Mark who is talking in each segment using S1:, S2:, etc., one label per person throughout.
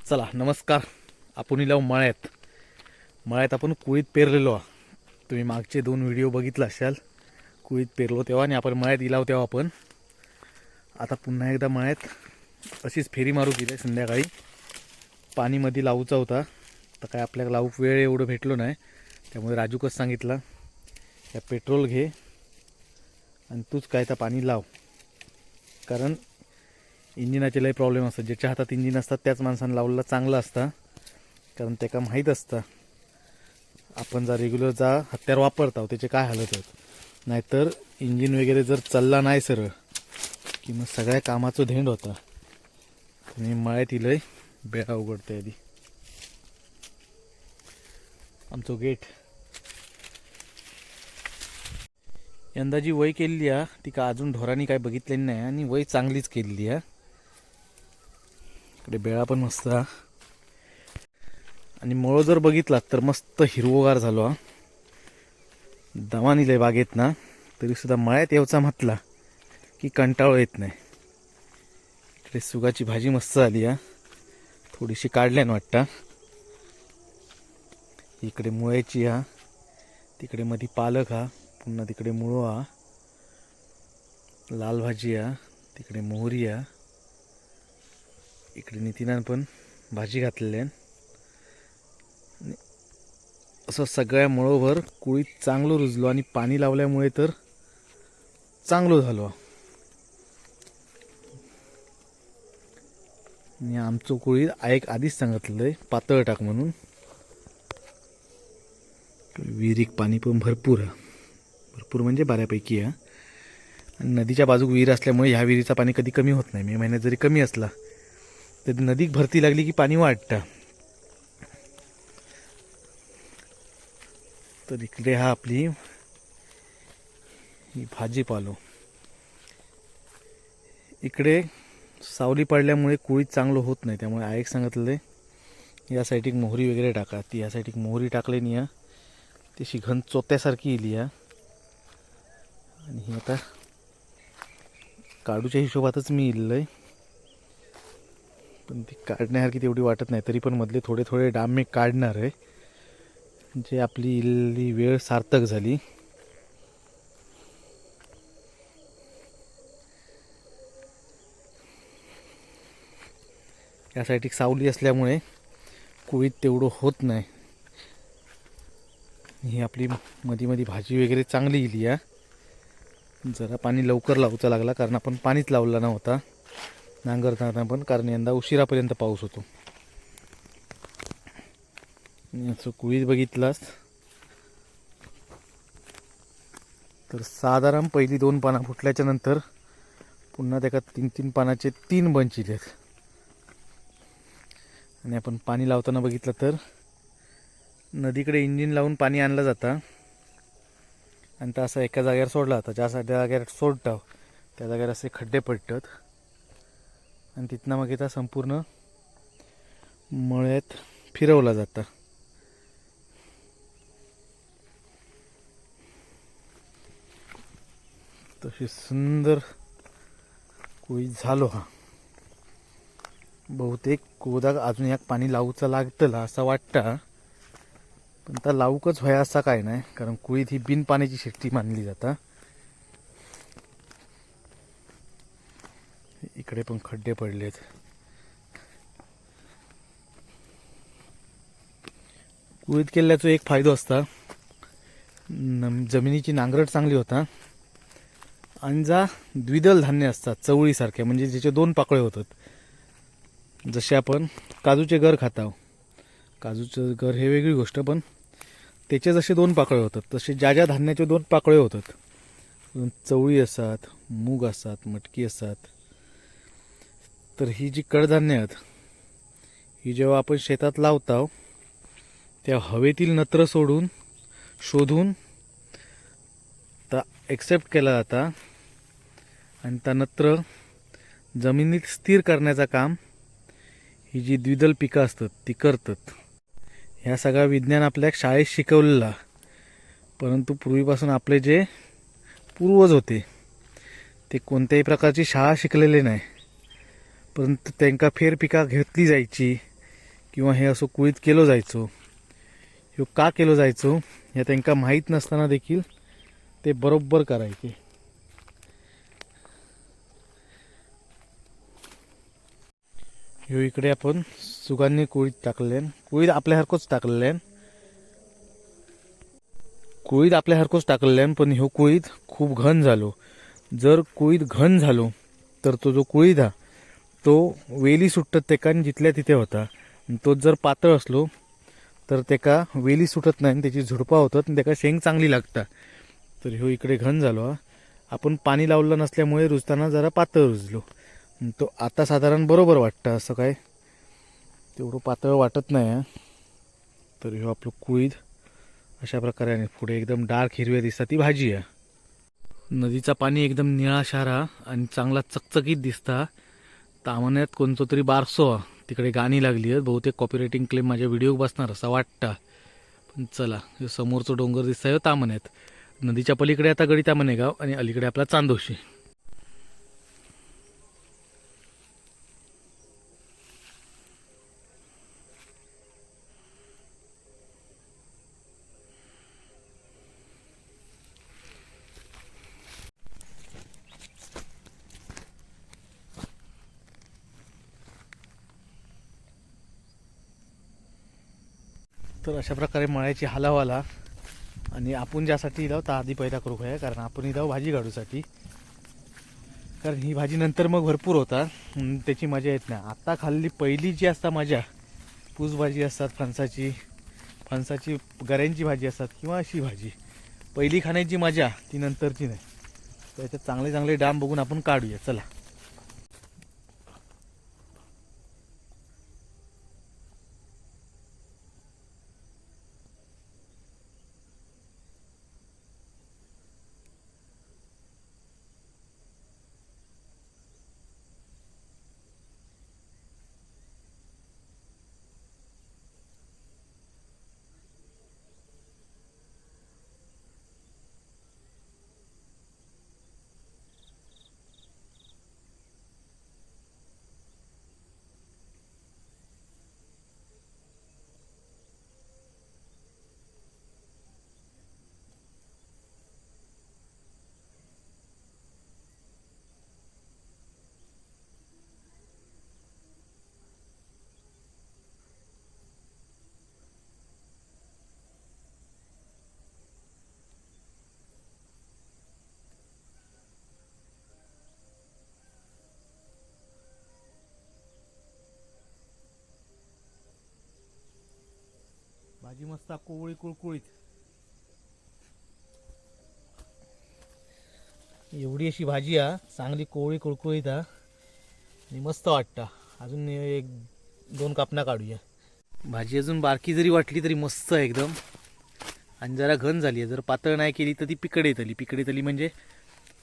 S1: चला नमस्कार. आपण इलाव मळ्यात आपण कुळीत पेरलेलो आहोत. तुम्ही मागचे 2 व्हिडिओ बघितला असाल. कुळीत पेरलो तेव्हा आणि आपण मळ्यात इलाव तेव्हा आपण आता पुन्हा एकदा मळ्यात अशीच फेरी मारू गेली. संध्याकाळी पाणी मध्ये लावूचा होता, तर काय आपल्याला लावूक वेळ एवढं भेटलो नाही. त्यामुळे राजूकच सांगितलं या पेट्रोल घे आणि तूच काय तर पाणी लाव, कारण इंजिनाचे लय प्रॉब्लेम असतात. ज्याच्या हातात इंजिन असतात त्याच माणसानं लावलेलं चांगलं असतं, कारण त्याला माहीत असतं आपण जर रेग्युलर हत्यार वापरतो त्याचे काय हालत होत. नाहीतर इंजिन वगैरे जर चालला नाही सरळ की मग सगळ्या कामाचं धेंड होतं. मी मळ्यात इलंय, बेळा उघडते आधी आमचं गेट. यंदा जी वय केलेली आहे ती का अजून ढोरांनी काय बघितलेली नाही आणि वय चांगलीच केलेली आहे. इकडे बेळा पण मस्त आणि मळ जर बघितला तर मस्त हिरवोगार झालो. दमा निलय बागेत ना, तरी सुद्धा मळ्यात येवचा म्हटला की कंटाळो येत नाही. इकडे सुगाची भाजी मस्त आली आहे, थोडीशी काढल्यान वाटतं. इकडे मुळ्याची हा, तिकडे मध्ये पालक हा, पुन्हा तिकडे मुळो हा, लाल भाजी हा, तिकडे मोहरी हा, इकडे नितीनान पण भाजी घातलेली आहे. असं सगळ्या मुळोभर कुळीत चांगलं रुजलो आणि पाणी लावल्यामुळे तर चांगलं झालो. आणि आमचं कुळीत एक आधीच सांगितलंय पातळ टाक म्हणून. विहिरीक पाणी पण भरपूर म्हणजे बऱ्यापैकी आहे. आणि नदीच्या बाजूक विहीर असल्यामुळे ह्या विहिरीचा पाणी कधी कमी होत नाही. मे महिन्यात जरी कमी असला तरी नदीक भरती लागली की पाणी वाढतं. तर इकडे हा आपली ही भाजीपालो. इकडे सावली पडल्यामुळे कुळीत चांगलं होत नाही, त्यामुळे आईक सांगितलं या साईडिक मोहरी वगैरे टाका. ती या साईडिक मोहरी टाकली नाही या तशी घन चोत्यासारखी इली या. आणि ही आता काढूच्या हिशोबातच मी इल्लय, पण ती काढण्यासारखी तेवढी वाटत नाही. तरी पण मधले थोडे थोडे डाम मी काढणार आहे, जे आपली इल्ली वेळ सार्थक झाली. या साईडिक सावली असल्यामुळे कुळीत तेवढं होत नाही. ही आपली मध्ये भाजी वगैरे चांगली इली या. जरा पाणी लवकर लावचा लागला, कारण आपण पाणीच लावला नव्हता नांगरताना पण, कारण यंदा उशिरापर्यंत पाऊस होतो. याचं कुळीत बघितलास तर साधारण पहिली 2 पानं फुटल्याच्या नंतर पुन्हा त्याला 3 पानाचे 3 बंच इलेत. आणि आपण पाणी लावताना बघितलं तर नदीकडे इंजिन लावून पाणी आणलं जातं आणि तर असं एका जागेवर सोडला जातं. ज्या जागेवर सोडतं त्या जागेवर असे खड्डे पडतात आणि तिथनं मग इथं संपूर्ण मळ्यात फिरवला जातं. तशी सुंदर कुळीत झालो. हा बहुतेक कोदाक अजून एक पाणी लावूचं लागतं असं वाटतं, पण तर लावूकच व्हाय असा काय नाही, कारण कुळीत ही बिन पाण्याची शेती मानली जाता. इकडे पण खड्डे पडलेत. कुळीत केल्याचा एक फायदा असता, जमिनीची नांगरट चांगली होता. आणि जा द्विदल धान्य असतात चवळीसारख्या, म्हणजे ज्याचे 2 पाकळे होतात. जसे आपण काजूचे गर खाताव, काजूचं गर हे वेगळी गोष्ट, पण त्याचे जसे 2 पाकळे होतात तसे ज्या ज्या धान्याचे 2 पाकळे होतात. चवळी असतात, मूग असतात, मटकी असतात. तर ही जी कडधान्य आहेत ही जेव्हा आपण शेतात लावताव तेव्हा हवेतील नत्र शोधून तर एक्सेप्ट केला जाता आणि त्या नत्र जमिनीत स्थिर करण्याचं काम ही जी द्विदल पिकं असतात ती करतात. ह्या सगळा विज्ञान आपल्या शाळेत शिकवलेला, परंतु पूर्वीपासून आपले जे पूर्वज होते ते कोणत्याही प्रकारची शाळा शिकलेले नाही, परंतु त्यांना फेरपिका घेतली जायची. किंवा हे असं कुळीत केलं जायचो, ह्यो का केलं जायचो हे त्यांना माहीत नसताना देखील ते बरोबर करायचे. ह्यो इकडे आपण सुगांनी कुळीत टाकलेन, कुळीत आपल्यासारखंच टाकलेलं, कुळीत आपल्यासारखंच टाकलेलं, पण ह्यो कुळीत खूप घन झालो. जर कुळीत घन झालो तर तो जो कुळीत हा तो वेली सुटत तेका जिथल्या तिथे होता. तो जर पातळ असलो तर तेका वेली सुटत नाही, त्याची झुडपा होतात आणि तेका शेंग चांगली लागता. तर ह्यो इकडे घन झालो हा. आपण पाणी लावलं नसल्यामुळे रुजताना जरा पातळ रुजलो. तो आता साधारण बरोबर वाटतं, असं काय तेवढं पातळ वाटत नाही हा. तर ह्यो आपलं कुळीद अशा प्रकारे आणि पुढे एकदम डार्क हिरव्या दिसतात ती भाजी आहे. नदीचा पाणी एकदम निळाशारा आणि चांगला चकचकीत दिसता. तामण्यात कोणतो तरी बारसो तिकडे गाणी लागली आहेत. बहुतेक कॉपीरायटिंग क्लेम माझ्या व्हिडिओ बसणार असा वाटता. पण चला, समोरचं डोंगर दिसतंय तामण्यात. नदीच्या पलीकडे आता गडी तामणे गाव आणि अलीकडे आपला चांदोशी. तर अशा प्रकारे मळ्याची हालावाला आणि आपण ज्यासाठी इलाव ता आधी पैदा करू काय, कारण आपण इलाव भाजी काढूसाठी, कारण ही भाजी नंतर मग भरपूर होता, त्याची मजा येत नाही. आता खाल्ली पहिली जी असता मजा, पूस भाजी असतात, फणसाची गऱ्यांची भाजी असतात किंवा अशी भाजी पहिली खाण्याची मजा ती नंतरची नाही. त्याच्यात चांगले चांगले डाम बघून आपण काढूया. चला, भाजी मस्त कोवळी कुळकुळीत, एवढी अशी भाजी हा, चांगली कोवळी कुळकुळीत हा आणि मस्त वाटतं. अजून एक दोन कापणा काढूया. भाजी अजून बारकी जरी वाटली तरी मस्त आहे एकदम, आणि जरा घन झाली आहे. जर पातळ नाही केली तर ती पिकडे तली म्हणजे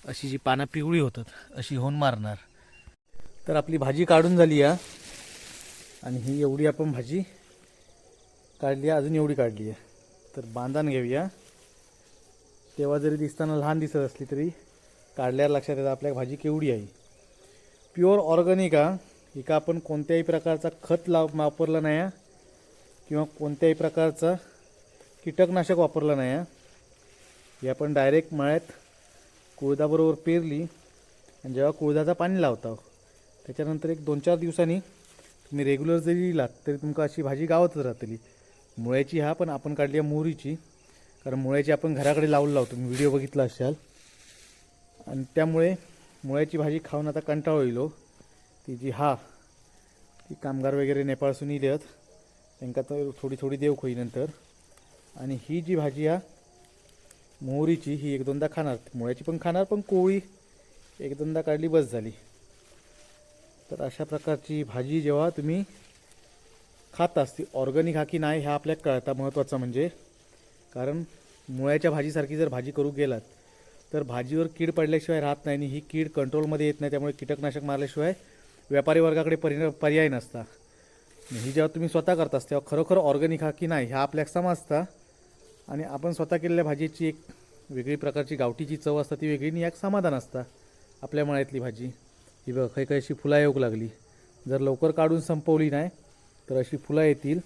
S1: अशी जी पानं पिवळी होतात अशी होऊन मारणार. तर आपली भाजी काढून झाली आहे आणि ही एवढी आपण भाजी काढली आहे, अजून एवढी काढली आहे. तर बांधण घेऊया. तेव्हा जरी दिसताना लहान दिसत असली तरी काढल्यावर लक्षात येतं आपल्या भाजी केवढी आहे. प्युअर ऑर्गॅनिक हा. एका आपण कोणत्याही प्रकारचा खत वापरला नाही किंवा कोणत्याही प्रकारचा कीटकनाशक वापरलं नाही. हे आपण डायरेक्ट मळ्यात कुळदाबरोबर पेरली आणि जेव्हा कुळदाचं पाणी लावता त्याच्यानंतर एक 2-4 दिवसांनी तुम्ही रेग्युलर जरी लिहिलात तरी तुमका अशी भाजी गावतच राहतली. मुळ्याची हा पण आपण काढली आहे मोहरीची, कारण मुळ्याची आपण घराकडे लावतो, तुम्ही व्हिडिओ बघितला असाल. आणि त्यामुळे मुळ्याची भाजी खाऊन आता कंटाळो येलो. ती जी ती कामगार वगैरे नेपाळसून येतात त्यांना तर थोडी थोडी देव खोई नंतर. आणि ही जी भाजी मोहरीची ही 1-2दा खाणार, मुळ्याची पण खाणार, पण कोवळी 1-2दा काढली बस झाली. तर अशा प्रकारची भाजी जेव्हा तुम्ही खातास ती ऑर्गॅनिक हा की नाही ह्या आपल्याला कळता महत्त्वाचं म्हणजे, कारण मुळ्याच्या भाजीसारखी जर भाजी करू गेलात तर भाजीवर कीड पडल्याशिवाय राहत नाही आणि ही कीड कंट्रोलमध्ये येत नाही. त्यामुळे कीटकनाशक मारल्याशिवाय व्यापारी वर्गाकडे पर्याय नसता. ही जेव्हा तुम्ही स्वतः करतास तेव्हा खरोखर ऑर्गॅनिक हा की नाही ह्या आपल्याला समजता. आणि आपण स्वतः केलेल्या भाजीची एक वेगळी प्रकारची गावठीची चव असता, ती वेगळी आणि एक समाधान असता. आपल्या मळ्यातली भाजी ही बघ काही काही अशी फुला येऊ लागली. जर लवकर काढून संपवली नाही तर अशी फुलं येतील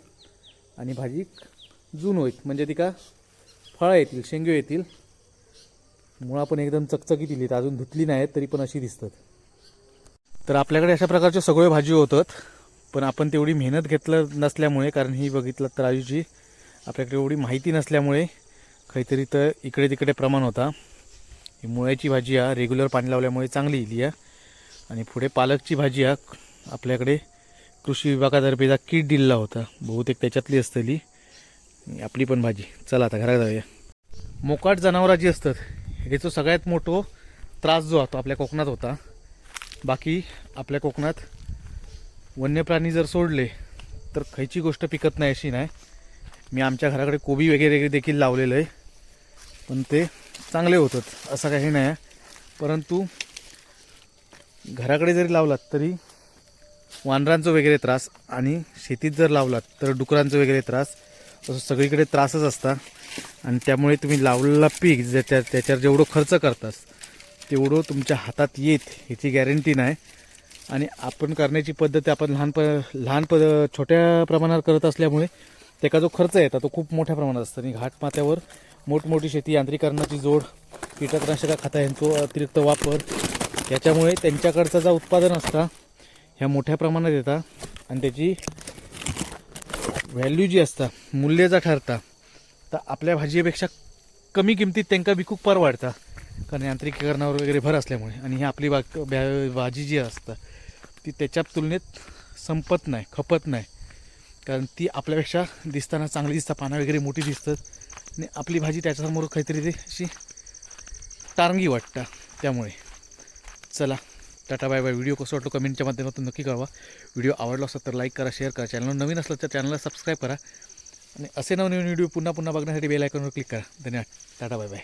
S1: आणि भाजी जून होईल, म्हणजे ती का फळं येतील, शेंगे येतील. मुळा पण एकदम चकचकीत येतील, अजून धुतली नाहीत तरी पण अशी दिसतात. तर आपल्याकडे अशा प्रकारचे सगळे भाजी होतात, पण आपण तेवढी मेहनत घेतलं नसल्यामुळे, कारण ही बघितलं तर राजूची आपल्याकडे एवढी माहिती नसल्यामुळे काहीतरी तर इकडे तिकडे प्रमाण होता. ही मुळ्याची भाजी हा रेग्युलर पाणी लावल्यामुळे चांगली येईल या. आणि पुढे पालकची भाजी हा आपल्याकडे कृषी विभागातर्फे किट दिलेला होता, बहुतेक त्याच्यातली असलेली आपली पण भाजी. चला आता घरात जाऊया. मोकाट जनावरं जी असतात ह्याचा सगळ्यात मोठा त्रास जो होता आपल्या कोकणात होता. बाकी आपल्या कोकणात वन्य प्राणी जर सोडले तर खयची गोष्ट पिकत नाही अशी नाही. मी आमच्या घराकडे कोबी वगैरे देखील लावलेलं आहे, पण ते चांगले होतात असं काही नाही. परंतु घराकडे जरी लावलात तरी वानरांचं वगैरे त्रास, आणि शेतीत जर लावलात तर डुकरांचं वगैरे त्रास, असं सगळीकडे त्रासच असतात. आणि त्यामुळे तुम्ही लावलेला पीक त्याच्यावर जेवढं खर्च करतास तेवढं तुमच्या हातात येत ह्याची गॅरंटी नाही. आणि आपण करण्याची पद्धत आपण छोट्या प्रमाणात करत असल्यामुळे त्याचा जो खर्च येतो तो खूप मोठ्या प्रमाणात असतो. आणि घाटमाथ्यावर मोठमोठी शेती यांत्रिकरणाची जोड, कीटकनाशक खता यांचा अतिरिक्त वापर, याच्यामुळे त्यांच्याकडचं जे उत्पादन असतं ह्या मोठ्या प्रमाणात येतात. आणि त्याची व्हॅल्यू जी असता, मूल्य जर ठरता, तर आपल्या भाजीपेक्षा कमी किमतीत त्यांना विकूक परवडता, कारण यांत्रिकीकरणावर वगैरे भर असल्यामुळे. आणि ही आपली भाजी जी असतं ती त्याच्या तुलनेत संपत नाही, खपत नाही, कारण ती आपल्यापेक्षा दिसताना चांगली दिसतात, पानं वगैरे मोठी दिसतात. आणि आपली भाजी त्याच्यासमोर काहीतरी ते अशी टारंगी वाटतं. त्यामुळे चला टाटा बाय बाय. व्हिडिओ कसं वाटतो कमेंटच्या माध्यमातून नक्की कळवा. व्हिडिओ आवडला असेल तर लाईक करा, शेअर करा. चॅनल नवीन असलं तर चॅनलला सबस्क्राईब करा. आणि असे नवनवीन व्हिडिओ पुन्हा बघण्यासाठी बेल आयकॉनवर क्लिक करा. धन्यवाद. Tata bye bye.